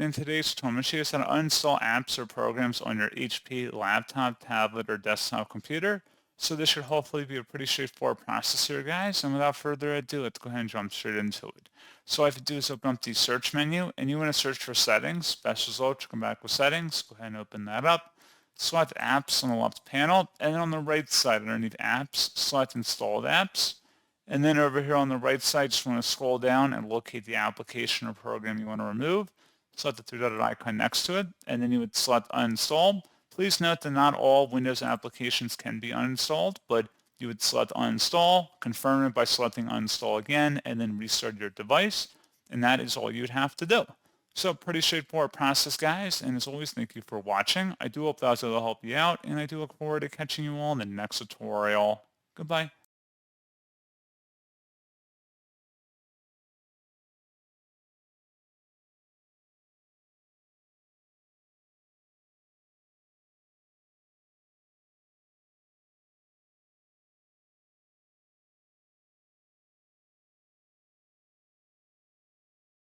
In today's tutorial, I'm going to show you how to uninstall apps or programs on your HP laptop, tablet, or desktop computer. So this should hopefully be a pretty straightforward process here, guys. And without further ado, let's go ahead and jump straight into it. So all I have to do is open up the search menu, and you want to search for settings. Best result, you come back with settings. Go ahead and open that up. Select apps on the left panel, and then on the right side underneath apps, select installed apps. And then over here on the right side, just want to scroll down and locate the application or program you want to remove. Select the three-dotted icon next to it, and then you would select uninstall. Please note that not all Windows applications can be uninstalled, but you would select uninstall, confirm it by selecting uninstall again, and then restart your device, and that is all you'd have to do. So pretty straightforward process, guys, and as always, thank you for watching. I do hope that was able to help you out, and I do look forward to catching you all in the next tutorial. Goodbye.